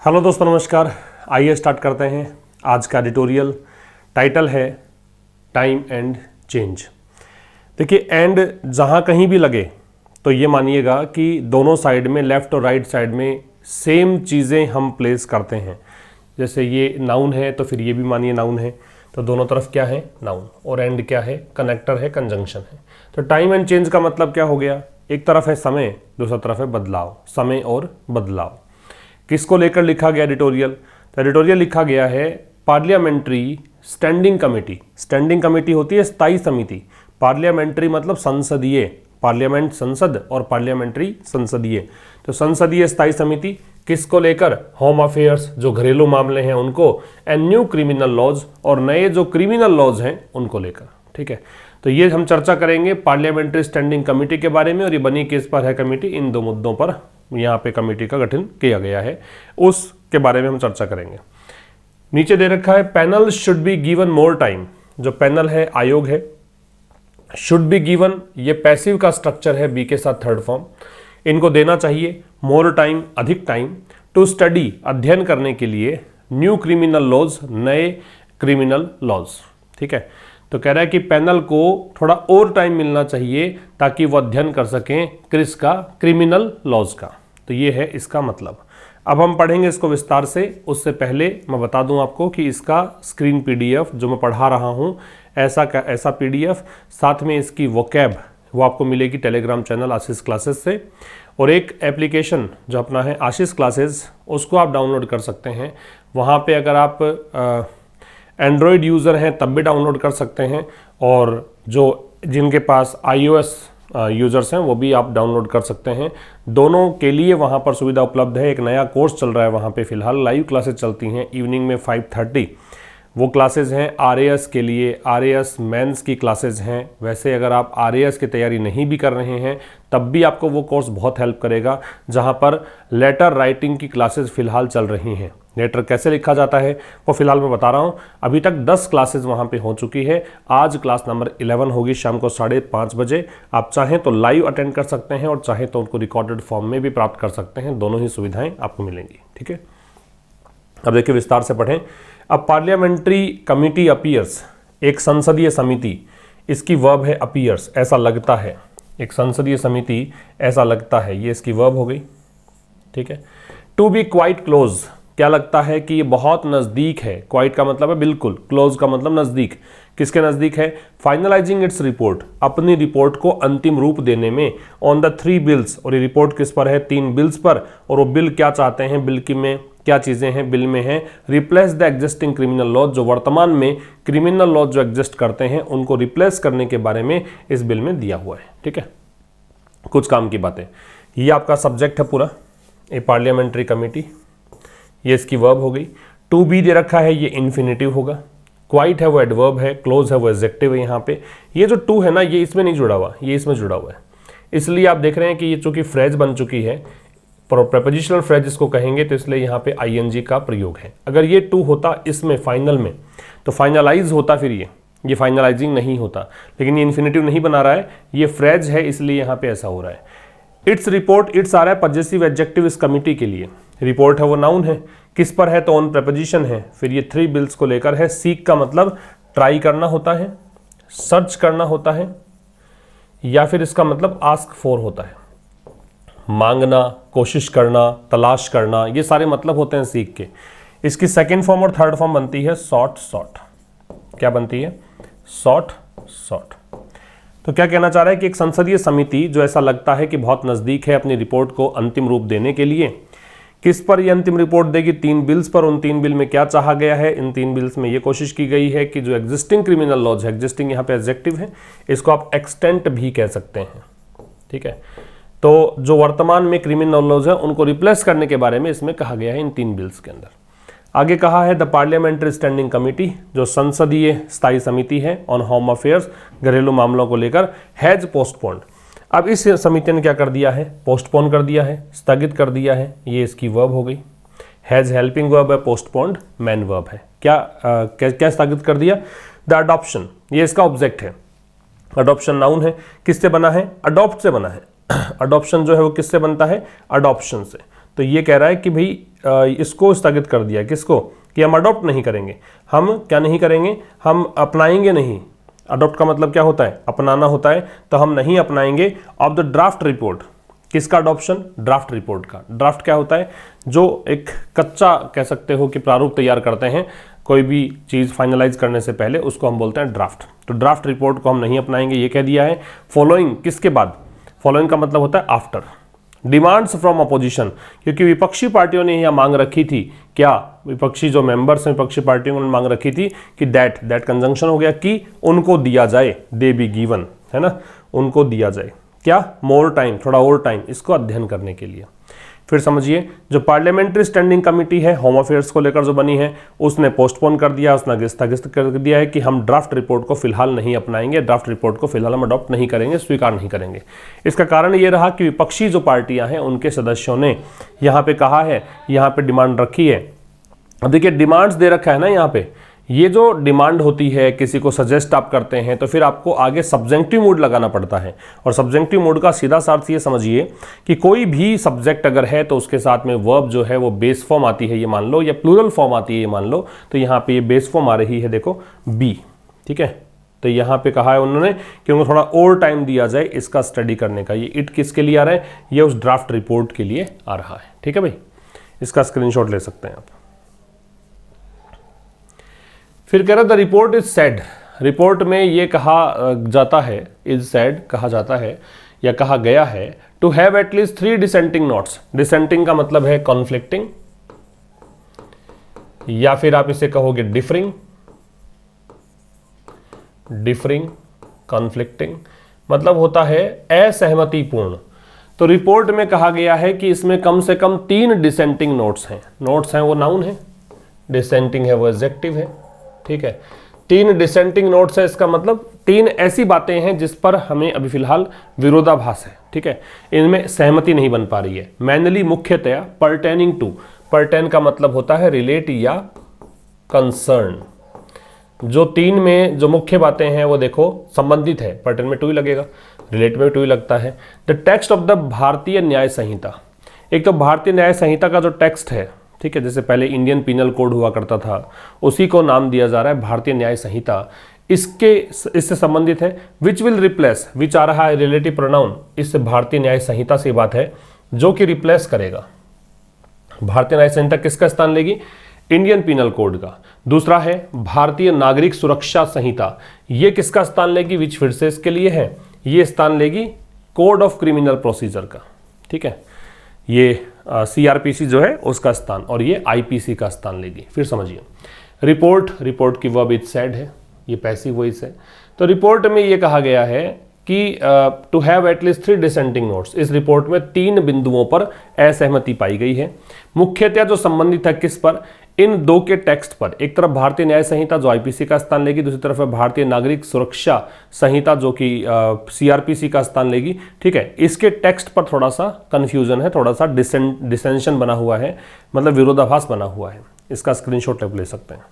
Hello दोस्तों, नमस्कार। आइए स्टार्ट करते हैं आज का एडिटोरियल। टाइटल है टाइम एंड चेंज। देखिए, एंड जहाँ कहीं भी लगे तो ये मानिएगा कि दोनों साइड में, लेफ़्ट और राइट साइड में सेम चीज़ें हम प्लेस करते हैं। जैसे ये नाउन है तो फिर ये भी मानिए नाउन है, तो दोनों तरफ क्या है? नाउन। और एंड क्या है? कनेक्टर है, कंजंक्शन है। तो टाइम एंड चेंज का मतलब क्या हो गया? एक तरफ है समय, दूसरा तरफ है बदलाव। समय और बदलाव किसको लेकर लिखा गया एडिटोरियल? तो एडिटोरियल लिखा गया है parliamentary standing committee. Standing committee होती है स्थायी समिति। पार्लियामेंट्री मतलब संसदीय, पार्लियामेंट संसद और पार्लियामेंट्री संसदीय। तो संसदीय स्थायी समिति किसको लेकर? होम अफेयर्स, जो घरेलू मामले हैं उनको, एंड न्यू क्रिमिनल लॉज, और नए जो क्रिमिनल लॉज हैं उनको लेकर। ठीक है, तो ये हम चर्चा करेंगे पार्लियामेंट्री स्टैंडिंग कमेटी के बारे में। और ये बनी किस पर है कमेटी? इन दो मुद्दों पर यहाँ पे कमेटी का गठन किया गया है, उसके बारे में हम चर्चा करेंगे। नीचे दे रखा है panel should be given more time. जो पैनल है, आयोग है, शुड बी गिवन, ये पैसिव का स्ट्रक्चर है, बी के साथ थर्ड फॉर्म। इनको देना चाहिए मोर टाइम, अधिक टाइम, टू स्टडी, अध्ययन करने के लिए, न्यू क्रिमिनल लॉज, नए क्रिमिनल लॉज। ठीक है, तो कह रहा है कि पैनल को थोड़ा और टाइम मिलना चाहिए ताकि वो अध्ययन कर सकें किसका? क्रिमिनल लॉज का। तो ये है इसका मतलब। अब हम पढ़ेंगे इसको विस्तार से। उससे पहले मैं बता दूं आपको कि इसका स्क्रीन पीडीएफ जो मैं पढ़ा रहा हूं, ऐसा का ऐसा पीडीएफ, साथ में इसकी वोकैब वो आपको मिलेगी टेलीग्राम चैनल आशीष क्लासेस से। और एक एप्लीकेशन जो अपना है आशीष क्लासेस, उसको आप डाउनलोड कर सकते हैं। वहाँ पे अगर आप एंड्रॉयड यूज़र हैं तब भी डाउनलोड कर सकते हैं, और जो जिनके पास iOS यूज़र्स हैं वो भी आप डाउनलोड कर सकते हैं। दोनों के लिए वहाँ पर सुविधा उपलब्ध है। एक नया कोर्स चल रहा है वहाँ पे फ़िलहाल, लाइव क्लासेस चलती हैं इवनिंग में 5:30। वो क्लासेस हैं RAS के लिए, RAS मेंस की क्लासेस हैं। वैसे अगर आप RAS की तैयारी नहीं भी कर रहे हैं तब भी आपको वो कोर्स बहुत हेल्प करेगा, जहाँ पर लेटर राइटिंग की क्लासेस फ़िलहाल चल रही हैं। लेटर कैसे लिखा जाता है वो फिलहाल मैं बता रहा हूँ। अभी तक 10 क्लासेस वहाँ पे हो चुकी है। आज क्लास नंबर 11 होगी शाम को 5:30 बजे। आप चाहें तो लाइव अटेंड कर सकते हैं और चाहें तो उनको रिकॉर्डेड फॉर्म में भी प्राप्त कर सकते हैं। दोनों ही सुविधाएं आपको मिलेंगी। ठीक है, अब देखिए विस्तार से पढ़ें। अब पार्लियामेंट्री कमिटी अपीयर्स, एक संसदीय समिति, इसकी वर्ब है अपीयर्स, ऐसा लगता है। एक संसदीय समिति ऐसा लगता है, ये इसकी वर्ब हो गई। ठीक है, टू बी क्वाइट क्लोज, क्या लगता है कि ये बहुत नज़दीक है। क्वाइट का मतलब है बिल्कुल, क्लोज का मतलब नज़दीक। किसके नज़दीक है? फाइनलाइजिंग इट्स रिपोर्ट, अपनी रिपोर्ट को अंतिम रूप देने में, ऑन द 3 बिल्स, और ये रिपोर्ट किस पर है? 3 बिल्स पर। और वो बिल क्या चाहते हैं? बिल की में क्या चीज़ें हैं? बिल में है replace the existing criminal laws, जो वर्तमान में क्रिमिनल लॉज जो एग्जिस्ट करते हैं उनको रिप्लेस करने के बारे में इस बिल में दिया हुआ है। ठीक है, कुछ काम की बातें। ये आपका सब्जेक्ट है पूरा, ए पार्लियामेंट्री कमेटी, ये इसकी वर्ब हो गई। टू बी दे रखा है, ये इन्फिनेटिव होगा। क्वाइट है वो एडवर्ब है, क्लोज है वो एडजेक्टिव है। यहाँ पे ये जो टू है ना, ये इसमें नहीं जुड़ा हुआ, ये इसमें जुड़ा हुआ है। इसलिए आप देख रहे हैं कि ये चूंकि फ्रेज बन चुकी है, प्रेपोजिशनल फ्रेज इसको कहेंगे, तो इसलिए यहाँ पे ing का प्रयोग है। अगर ये टू होता इसमें फाइनल में तो फाइनलाइज होता, फिर ये फाइनलाइजिंग नहीं होता। लेकिन ये इन्फिनेटिव नहीं बना रहा है, ये फ्रेज है, इसलिए यहाँ पे ऐसा हो रहा है। इट्स रिपोर्ट, इट्स आ रहा है पजेसिव एडजेक्टिव इस कमिटी के लिए। रिपोर्ट है वो नाउन है, किस पर है? तो ऑन प्रेपोजिशन है। फिर ये 3 बिल्स को लेकर है। सीक का मतलब ट्राई करना होता है, सर्च करना होता है, या फिर इसका मतलब आस्क फॉर होता है, मांगना, कोशिश करना, तलाश करना, ये सारे मतलब होते हैं सीक के। इसकी सेकेंड फॉर्म और थर्ड फॉर्म बनती है सॉर्ट। क्या बनती है? सॉर्ट। तो क्या कहना चाह रहा है कि एक संसदीय समिति जो ऐसा लगता है कि बहुत नज़दीक है अपनी रिपोर्ट को अंतिम रूप देने के लिए, किस पर ये अंतिम रिपोर्ट देगी? 3 बिल्स पर। उन 3 बिल में क्या चाहा गया है? इन 3 बिल्स में ये कोशिश की गई है कि जो एग्जिस्टिंग क्रिमिनल लॉज है, एग्जिस्टिंग यहाँ पे एडजेक्टिव है, इसको आप एक्सटेंट भी कह सकते हैं। ठीक है, तो जो वर्तमान में क्रिमिनल लॉज है उनको रिप्लेस करने के बारे में इसमें कहा गया है इन 3 बिल्स के अंदर। आगे कहा है द पार्लियामेंट्री स्टैंडिंग कमेटी, जो संसदीय स्थायी समिति है ऑन होम अफेयर्स, घरेलू मामलों को लेकर, हैज पोस्टपोन्ड। अब इस समिति ने क्या कर दिया है? पोस्टपोन कर दिया है, स्थगित कर दिया है। ये इसकी वर्ब हो गई। हैज हेल्पिंग वर्ब है, पोस्टपोन्ड मैन वर्ब है। क्या स्थगित कर दिया? द अडॉप्शन, ये इसका ऑब्जेक्ट है। अडॉप्शन नाउन है, किससे बना है? अडॉप्ट से बना है। अडॉप्शन जो है वो किससे बनता है? अडॉप्शन से। तो ये कह रहा है कि भाई इसको स्थगित कर दिया, किसको, कि हम अडॉप्ट नहीं करेंगे, हम क्या नहीं करेंगे, हम अपनाएंगे नहीं। अडॉप्ट का मतलब क्या होता है, अपनाना होता है, तो हम नहीं अपनाएंगे ऑफ द ड्राफ्ट रिपोर्ट। किसका अडॉप्शन, ड्राफ्ट रिपोर्ट का। ड्राफ्ट क्या होता है, जो एक कच्चा कह सकते हो कि प्रारूप तैयार करते हैं कोई भी चीज़ फाइनलाइज करने से पहले, उसको हम बोलते हैं ड्राफ्ट। तो ड्राफ्ट रिपोर्ट को हम नहीं अपनाएंगे, ये कह दिया है। फॉलोइंग, किसके बाद, फॉलोइंग का मतलब होता है आफ्टर। डिमांड्स फ्रॉम अपोजिशन, क्योंकि विपक्षी पार्टियों ने यह मांग रखी थी, क्या, विपक्षी जो मेंबर्स हैं विपक्षी पार्टियों ने मांग रखी थी कि दैट कंजंक्शन हो गया, कि उनको दिया जाए, दे बी गिवन, है ना, उनको दिया जाए क्या, मोर टाइम, थोड़ा और टाइम इसको अध्ययन करने के लिए। फिर समझिए, जो पार्लियामेंट्री स्टैंडिंग कमेटी है होम अफेयर्स को लेकर जो बनी है, उसने पोस्टपोन कर दिया, उसने स्थगित कर दिया है कि हम ड्राफ्ट रिपोर्ट को फिलहाल नहीं अपनाएंगे, ड्राफ्ट रिपोर्ट को फिलहाल हम अडॉप्ट नहीं करेंगे, स्वीकार नहीं करेंगे। इसका कारण ये रहा कि विपक्षी जो पार्टियां हैं उनके सदस्यों ने यहाँ पे कहा है, यहाँ पे डिमांड रखी है। अब देखिए डिमांड्स दे रखा है ना यहाँ पे, ये जो डिमांड होती है, किसी को सजेस्ट आप करते हैं तो फिर आपको आगे सब्जेक्टिव मोड लगाना पड़ता है। और सब्जेक्टिव मोड का सीधा सा अर्थ ये समझिए कि कोई भी सब्जेक्ट अगर है तो उसके साथ में वर्ब जो है वो बेस फॉर्म आती है, ये मान लो, या प्लूरल फॉर्म आती है, ये मान लो। तो यहाँ पे ये बेस फॉर्म आ रही है, देखो बी, ठीक है। तो यहाँ पे कहा है उन्होंने कि उनको थोड़ा और टाइम दिया जाए इसका स्टडी करने का। ये इट किसके लिए आ रहा है, ये उस ड्राफ्ट रिपोर्ट के लिए आ रहा है, ठीक है भाई। इसका स्क्रीनशॉट ले सकते हैं आप। फिर कह रहा the report is said, report में ये कहा जाता है, इज सेड कहा जाता है या कहा गया है, to have at least 3 dissenting notes. Dissenting का मतलब है कॉन्फ्लिक्टिंग, या फिर आप इसे कहोगे डिफरिंग, कॉन्फ्लिक्टिंग मतलब होता है असहमतिपूर्ण। तो रिपोर्ट में कहा गया है कि इसमें कम से कम 3 डिसेंटिंग नोट्स हैं। नोट्स हैं वो नाउन है, डिसेंटिंग है वो एडजेक्टिव है, ठीक है। 3 डिसेंटिंग नोट्स है, इसका मतलब 3 ऐसी बातें हैं जिस पर हमें अभी फिलहाल विरोधाभास है, ठीक है, इनमें सहमति नहीं बन पा रही है। मैनली मुख्यतया पर्टेनिंग टू, पर्टेन का मतलब होता है रिलेट या कंसर्न। जो 3 में जो मुख्य बातें हैं वो देखो संबंधित है, पर्टेन में टू ही लगेगा, रिलेट में टू ही लगता है। द टेक्स्ट ऑफ द भारतीय न्याय संहिता, एक तो भारतीय न्याय संहिता का जो टेक्स्ट है, ठीक है, जैसे पहले इंडियन पीनल कोड हुआ करता था, उसी को नाम दिया जा रहा है भारतीय न्याय संहिता। इससे संबंधित है। विच विल रिप्लेस, विच आ रहा है रिलेटिव प्रोनाउन, इस भारतीय न्याय संहिता से बात है, जो कि रिप्लेस करेगा। भारतीय न्याय संहिता किसका स्थान लेगी, इंडियन पीनल कोड का। दूसरा है भारतीय नागरिक सुरक्षा संहिता, ये किसका स्थान लेगी, विच फिर से इसके लिए है, ये स्थान लेगी कोड ऑफ क्रिमिनल प्रोसीजर का, ठीक है। ये CRPC जो है उसका स्थान, और ये IPC का स्थान लेगी। फिर समझिए, रिपोर्ट की वर्ब इज सेड है, ये पैसिव वॉइस है। तो रिपोर्ट में ये कहा गया है कि to have at least 3 dissenting notes, इस रिपोर्ट में 3 बिंदुओं पर असहमति पाई गई है। मुख्यतया जो संबंधित है किस पर, इन 2 के टेक्स्ट पर। एक तरफ भारतीय न्याय संहिता जो IPC का स्थान लेगी, दूसरी तरफ है भारतीय नागरिक सुरक्षा संहिता जो कि CRPC का स्थान लेगी, ठीक है। इसके टेक्स्ट पर थोड़ा सा कंफ्यूजन है, थोड़ा सा डिसेंशन बना हुआ है, मतलब विरोधाभास बना हुआ है। इसका स्क्रीनशॉट ले सकते हैं।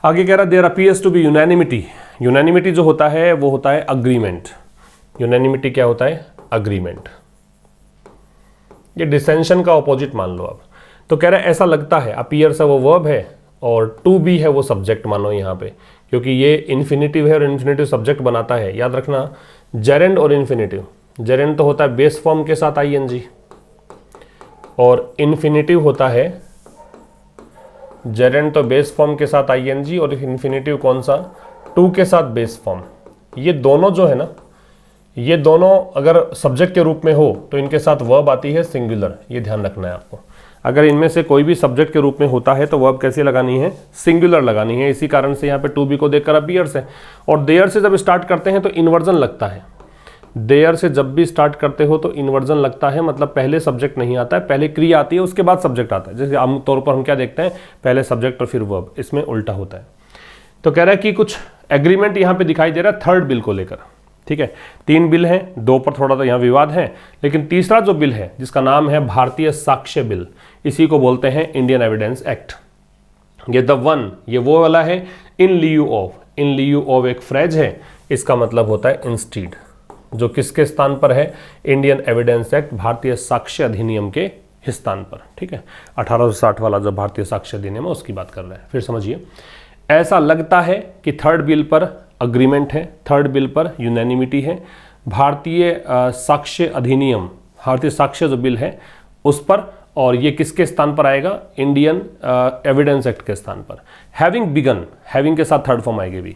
आगे कह रहा there appears to be unanimity. Unanimity जो होता है वो होता है अग्रीमेंट। यूनैनिमिटी क्या होता है, अग्रीमेंट। ये डिसेंशन का ऑपोजिट मान लो आप। तो कह रहा है ऐसा लगता है, अपीयर्स है वो वर्ब है और टू बी है वो सब्जेक्ट मानो यहाँ पे, क्योंकि ये इन्फिनिटिव है और इन्फिनिटिव सब्जेक्ट बनाता है। याद रखना, जेरेंड और इन्फिनिटिव, जेरेंड तो होता है बेस फॉर्म के साथ ING, और इन्फिनिटिव होता है, जेरेंड तो बेस फॉर्म के साथ ING, और इन्फिनिटिव कौन सा, टू के साथ बेस फॉर्म। ये दोनों जो है ना, ये दोनों अगर सब्जेक्ट के रूप में हो तो इनके साथ वर्ब आती है सिंगुलर, ये ध्यान रखना है आपको। अगर इनमें से कोई भी सब्जेक्ट के रूप में होता है तो वर्ब कैसे लगानी है, सिंगुलर लगानी है। इसी कारण से यहाँ पे टू बी को देखकर अपीयर्स है। और देयर से जब स्टार्ट करते हैं तो इन्वर्जन लगता है। देयर से जब भी स्टार्ट करते हो तो इन्वर्जन लगता है, मतलब पहले सब्जेक्ट नहीं आता है, पहले क्रिया आती है उसके बाद सब्जेक्ट आता है। जैसे आमतौर पर हम क्या देखते हैं, पहले सब्जेक्ट और फिर वर्ब, इसमें उल्टा होता है। तो कह रहा है कि कुछ एग्रीमेंट यहाँ पे दिखाई दे रहा है 3rd बिल को लेकर, ठीक है। 3 बिल हैं, 2 पर थोड़ा सा यहाँ विवाद है, लेकिन तीसरा जो बिल है जिसका नाम है भारतीय साक्ष्य बिल, इसी को बोलते हैं इंडियन एविडेंस एक्ट। ये द वन, ये वो वाला है। In lieu of, in lieu of एक फ्रेज है, इसका मतलब होता है इंस्टीड, जो किसके स्थान पर है? इंडियन एविडेंस एक्ट, भारतीय साक्ष्य अधिनियम के स्थान पर। ठीक है, 1860 वाला जो भारतीय साक्ष्य अधिनियम है उसकी बात कर रहे हैं। फिर समझिए, ऐसा लगता है कि थर्ड बिल पर अग्रीमेंट है, थर्ड बिल पर यूनैनिमिटी है। भारतीय साक्ष्य अधिनियम, भारतीय साक्ष्य जो बिल है उस पर, और ये किसके स्थान पर आएगा? इंडियन एविडेंस एक्ट के स्थान पर। हैविंग बिगन, हैविंग के साथ थर्ड फॉर्म आएगी भी,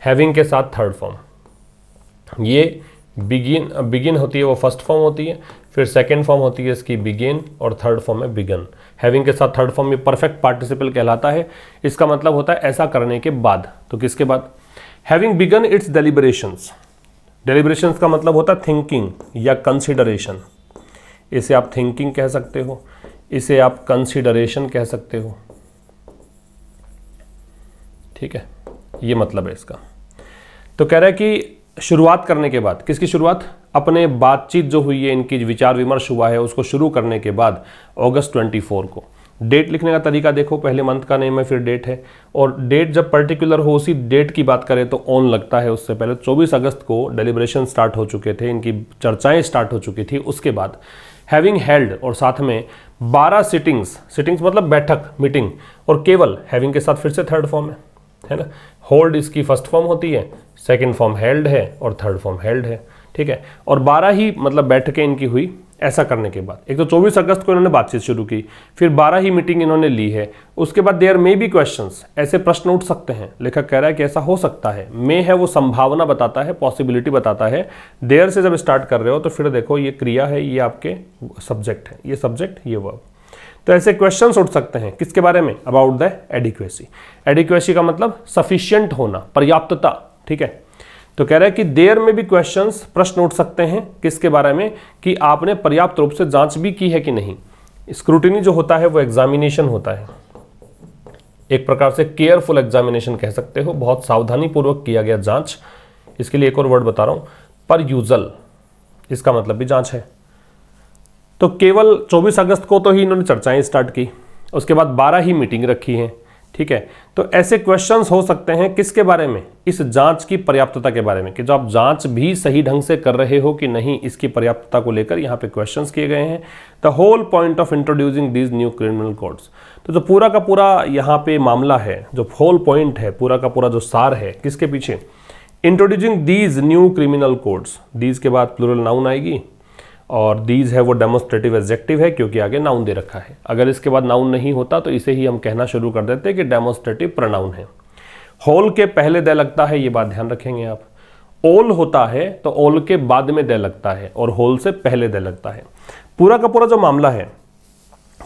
हैविंग के साथ थर्ड फॉर्म। ये बिगिन होती है वो फर्स्ट फॉर्म होती है, फिर सेकेंड फॉर्म होती है इसकी बिगिन, और थर्ड फॉर्म है बिगन। हैविंग के साथ थर्ड फॉर्म में परफेक्ट पार्टिसिपल कहलाता है। इसका मतलब होता है ऐसा करने के बाद। तो किसके बाद? Having begun its deliberations, deliberations का मतलब होता है थिंकिंग या कंसिडरेशन। इसे आप थिंकिंग कह सकते हो, इसे आप कंसिडरेशन कह सकते हो। ठीक है, ये मतलब है इसका। तो कह रहा है कि शुरुआत करने के बाद, किसकी शुरुआत? अपने बातचीत जो हुई है, इनकी विचार विमर्श हुआ है, उसको शुरू करने के बाद अगस्त 24 को। डेट लिखने का तरीका देखो, पहले मंथ का नेम है फिर डेट है, और डेट जब पर्टिकुलर हो उसी डेट की बात करें तो ऑन लगता है। उससे पहले 24 अगस्त को डेलिब्रेशन स्टार्ट हो चुके थे, इनकी चर्चाएं स्टार्ट हो चुकी थी। उसके बाद हैविंग हेल्ड, और साथ में 12 सिटिंग्स, सिटिंग्स मतलब बैठक, मीटिंग, और केवल हैविंग के साथ फिर से थर्ड फॉर्म है ना। होल्ड इसकी फर्स्ट फॉर्म होती है, सेकंड फॉर्म हेल्ड है, और थर्ड फॉर्म हेल्ड है। ठीक है, और 12 ही मतलब बैठकें इनकी हुई। ऐसा करने के बाद एक तो 24 अगस्त को इन्होंने बातचीत शुरू की, फिर 12 ही मीटिंग इन्होंने ली है। उसके बाद देयर मे बी क्वेश्चंस, ऐसे प्रश्न उठ सकते हैं। लेखक कह रहा है कि ऐसा हो सकता है। मे है वो संभावना बताता है, पॉसिबिलिटी बताता है। देयर से जब स्टार्ट कर रहे हो तो फिर देखो ये क्रिया है, ये आपके सब्जेक्ट है, ये सब्जेक्ट, ये वर्ब। तो ऐसे क्वेश्चंस उठ सकते हैं किसके बारे में? About the adequacy. एडिक्वेसी का मतलब सफिशिएंट होना, पर्याप्तता। ठीक है, तो कह रहा है कि देयर में भी क्वेश्चंस, प्रश्न उठ सकते हैं किसके बारे में? कि आपने पर्याप्त रूप से जांच भी की है कि नहीं। स्क्रूटिनी जो होता है वो एग्जामिनेशन होता है, एक प्रकार से केयरफुल एग्जामिनेशन कह सकते हो, बहुत सावधानी पूर्वक किया गया जांच। इसके लिए एक और वर्ड बता रहा हूं, पर यूजल, इसका मतलब भी जांच है। तो केवल 24 अगस्त को तो ही इन्होंने चर्चाएं स्टार्ट की, उसके बाद 12 ही मीटिंग रखी है। ठीक है, तो ऐसे क्वेश्चंस हो सकते हैं किसके बारे में? इस जांच की पर्याप्तता के बारे में, कि जो आप जांच भी सही ढंग से कर रहे हो कि नहीं, इसकी पर्याप्तता को लेकर यहाँ पे क्वेश्चंस किए गए हैं। The whole point of introducing these new criminal codes, तो जो पूरा का पूरा यहाँ पे मामला है, जो होल पॉइंट है, पूरा का पूरा जो सार है, किसके पीछे? Introducing these new criminal codes. These के बाद प्लूरल नाउन आएगी, और दीज है वो डेमोस्ट्रेटिव एडजेक्टिव है क्योंकि आगे नाउन दे रखा है। अगर इसके बाद नाउन नहीं होता तो इसे ही हम कहना शुरू कर देते कि डेमोस्ट्रेटिव प्रोनाउन है। होल के पहले दे लगता है, ये बात ध्यान रखेंगे आप। ओल होता है तो ओल के बाद में दे लगता है, और होल से पहले दे लगता है। पूरा का पूरा जो मामला है,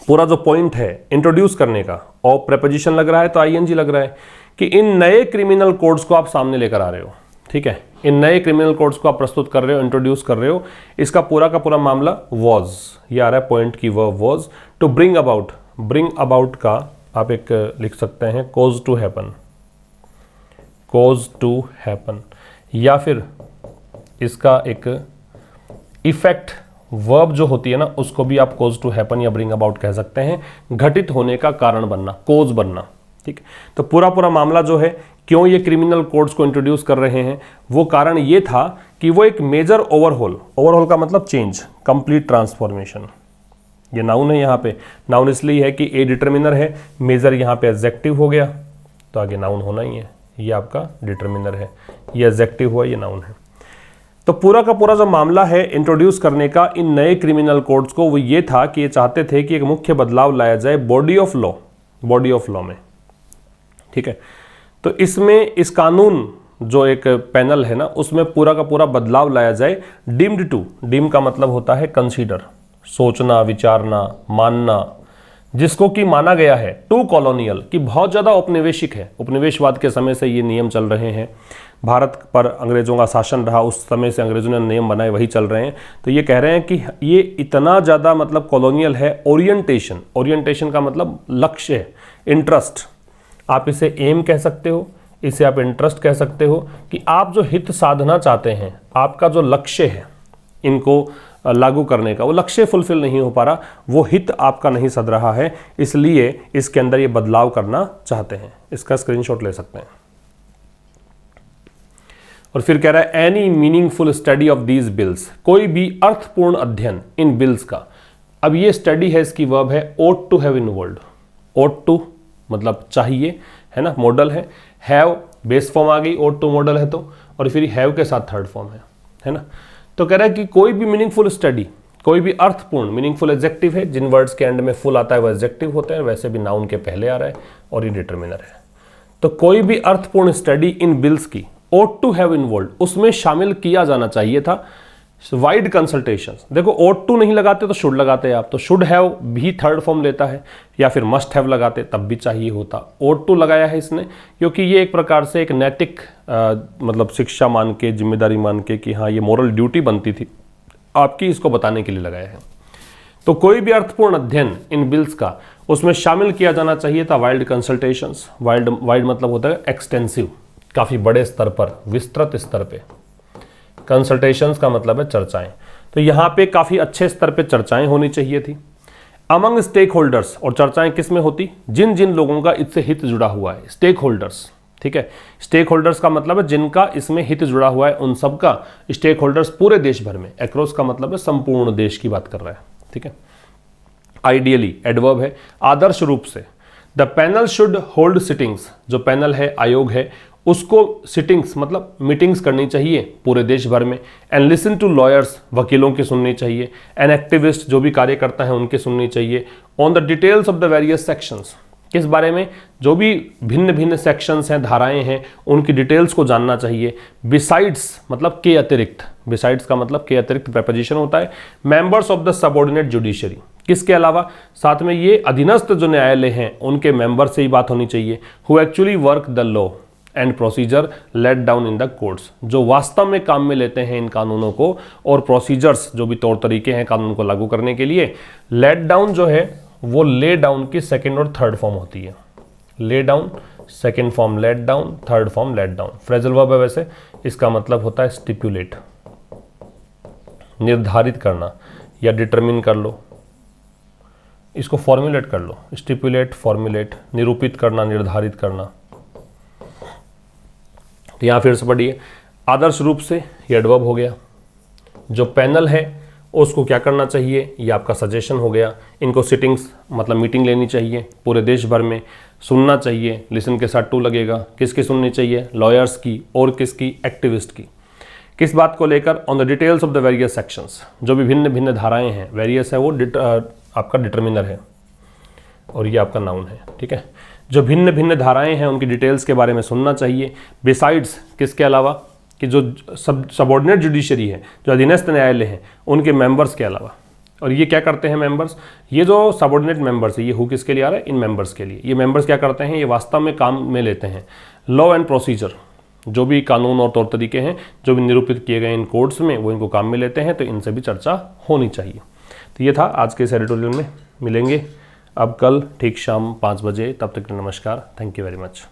पूरा जो पॉइंट है इंट्रोड्यूस करने का, और प्रेपोजिशन लग रहा है तो आईएनजी लग रहा है, कि इन नए क्रिमिनल कोड्स को आप सामने लेकर आ रहे हो। ठीक है, इन नए क्रिमिनल कोड्स को आप प्रस्तुत कर रहे हो, इंट्रोड्यूस कर रहे हो। इसका पूरा का पूरा मामला वॉज, ये आ रहा है पॉइंट की verb was, to bring about. Bring about का आप एक लिख सकते हैं cause to happen, cause to happen, या फिर इसका एक इफेक्ट वर्ब जो होती है ना, उसको भी आप कोज टू हैपन या ब्रिंग अबाउट कह सकते हैं। घटित होने का कारण बनना, कोज बनना। ठीक है, तो पूरा पूरा मामला जो है, क्यों ये क्रिमिनल कोड्स को इंट्रोड्यूस कर रहे हैं, वो कारण ये था कि वो एक मेजर ओवरहोल, ओवरहोल का मतलब चेंज, कंप्लीट ट्रांसफॉर्मेशन। ये नाउन है, यहाँ पे नाउन इसलिए है कि ए डिटर्मिनर है, मेजर यहाँ पे एडजेक्टिव हो गया, तो आगे नाउन होना ही है। ये आपका डिटर्मिनर है, ये एडजेक्टिव हुआ, ये नाउन है। तो पूरा का पूरा जो मामला है इंट्रोड्यूस करने का इन नए क्रिमिनल कोड्स को, वो ये था कि ये चाहते थे कि एक मुख्य बदलाव लाया जाए body of law, body of law में। ठीक है, तो इसमें इस कानून जो एक पैनल है ना, उसमें पूरा का पूरा बदलाव लाया जाए। डीम्ड टू, डीम का मतलब होता है कंसीडर, सोचना, विचारना, मानना, जिसको कि माना गया है टू कॉलोनियल, कि बहुत ज़्यादा औपनिवेशिक है। उपनिवेशवाद के समय से ये नियम चल रहे हैं, भारत पर अंग्रेजों का शासन रहा, उस समय से अंग्रेजों ने नियम बनाए, वही चल रहे हैं। तो ये कह रहे हैं कि ये इतना ज़्यादा मतलब कॉलोनियल है। ओरिएंटेशन, ओरिएंटेशन का मतलब लक्ष्य है, इंटरेस्ट, आप इसे एम कह सकते हो, इसे आप इंटरेस्ट कह सकते हो, कि आप जो हित साधना चाहते हैं, आपका जो लक्ष्य है इनको लागू करने का, वो लक्ष्य फुलफिल नहीं हो पा रहा, वो हित आपका नहीं सध रहा है, इसलिए इसके अंदर ये बदलाव करना चाहते हैं। इसका स्क्रीनशॉट ले सकते हैं। और फिर कह रहा है any meaningful study of these bills, कोई भी अर्थपूर्ण अध्ययन इन बिल्स का। अब ये स्टडी है, इसकी वर्ब है ought to have involved. ought to मतलब चाहिए, है ना, मॉडल है बेस फॉर्म आ गई, ought to मॉडल है तो, और फिर हैव के साथ थर्ड फॉर्म है ना। तो कह रहा है कि कोई भी मीनिंगफुल स्टडी, कोई भी अर्थपूर्ण, मीनिंगफुल एडजेक्टिव है, जिन वर्ड्स के एंड में फुल आता है वो एडजेक्टिव होते हैं, वैसे भी नाउन के पहले आ रहा है और ये डिटर्मिनर है। तो कोई भी अर्थपूर्ण स्टडी इन बिल्स की ought to have इन्वॉल्व्ड, उसमें शामिल किया जाना चाहिए था वाइड कंसल्टेशंस। देखो ought to नहीं लगाते तो शुड लगाते आप, तो शुड हैव भी थर्ड फॉर्म लेता है, या फिर मस्ट हैव लगाते तब भी चाहिए होता। ought to लगाया है इसने क्योंकि ये एक प्रकार से एक नैतिक मतलब शिक्षा मान के, जिम्मेदारी मान के कि हाँ ये मोरल ड्यूटी बनती थी आपकी, इसको बताने के लिए लगाया है। तो कोई भी अर्थपूर्ण अध्ययन इन बिल्स का, उसमें शामिल किया जाना चाहिए था वाइड कंसल्टेशंस। वाइड मतलब होता है एक्सटेंसिव, काफ़ी बड़े स्तर पर, विस्तृत स्तर पे। कंसल्टेशंस का मतलब है चर्चाएं, तो यहाँ पे काफ़ी अच्छे स्तर पे चर्चाएं होनी चाहिए थी। अमंग स्टेक होल्डर्स, और चर्चाएं किस में होती, जिन जिन लोगों का इससे हित जुड़ा हुआ है। स्टेक होल्डर्स, ठीक है, स्टेक होल्डर्स का मतलब है जिनका इसमें हित जुड़ा हुआ है, उन सब का। स्टेक होल्डर्स पूरे देश भर में, एक्रॉस का मतलब है संपूर्ण देश की बात कर रहा है, ठीक है। आइडियली एडवर्ब है, आदर्श रूप से। The panel should hold sittings, जो पैनल है, आयोग है, उसको सिटिंग्स मतलब मीटिंग्स करनी चाहिए पूरे देश भर में। एंड लिसन टू लॉयर्स, वकीलों की सुननी चाहिए। एंड एक्टिविस्ट, जो भी कार्यकर्ता हैं उनकी सुननी चाहिए। On the details of the various sections, किस बारे में, जो भी भिन्न भिन्न सेक्शंस हैं, धाराएं हैं, उनकी डिटेल्स को जानना चाहिए। बिसाइड्स मतलब के अतिरिक्त, बिसाइड्स का मतलब के अतिरिक्त प्रेपोजिशन होता है। Members of the subordinate judiciary, किसके अलावा, साथ में ये अधीनस्थ जो न्यायालय हैं उनके मेंबर से ही बात होनी चाहिए। Who actually work the law and procedure laid down in the courts, जो वास्तव में काम में लेते हैं इन कानूनों को, और प्रोसीजर्स जो भी तौर तरीके हैं कानून को लागू करने के लिए। लेट डाउन जो है वो ले डाउन की सेकंड और थर्ड फॉर्म होती है। Lay down second form laid down, third form laid down. Phrasal verb है वैसे, इसका मतलब होता है स्टिपुलेट, निर्धारित करना, या डिटरमिन कर लो, इसको फॉर्मुलेट कर लो। स्टिपुलेट, फॉर्मुलेट, निरूपित करना, निर्धारित करना। तो यहाँ फिर से पढ़िए, आदर्श रूप से ये एडवर्ब हो गया। जो पैनल है उसको क्या करना चाहिए, ये आपका सजेशन हो गया। इनको सिटिंग्स मतलब मीटिंग लेनी चाहिए पूरे देश भर में। सुनना चाहिए, लिसन के साथ टू लगेगा। किसकी सुननी चाहिए, लॉयर्स की, और किसकी, एक्टिविस्ट की। किस बात को लेकर, on the details of the various sections, जो भी भिन्न भिन्न धाराएं हैं, वेरियस है वो आपका डिटर्मिनर है और ये आपका नाउन है, ठीक है। जो भिन्न भिन्न धाराएं हैं उनकी डिटेल्स के बारे में सुनना चाहिए। बिसाइड्स, किसके अलावा, कि जो सबऑर्डिनेट जुडिशरी है, जो अधीनस्थ न्यायालय हैं, उनके मेंबर्स के अलावा। और ये क्या करते हैं मेंबर्स, ये जो सबऑर्डिनेट मेंबर्स है, ये हु किसके लिए आ रहा है, इन मेंबर्स के लिए। ये मेंबर्स क्या करते हैं, ये वास्तव में काम में लेते हैं लॉ एंड प्रोसीजर, जो भी कानून और तौर तरीके हैं जो भी निरूपित किए गए इन कोर्ट्स में, वो इनको काम में लेते हैं। तो इनसे भी चर्चा होनी चाहिए। तो ये था आज के इस एडिटोरियल में। मिलेंगे अब कल ठीक शाम 5 बजे, तब तक नमस्कार, थैंक यू वेरी मच।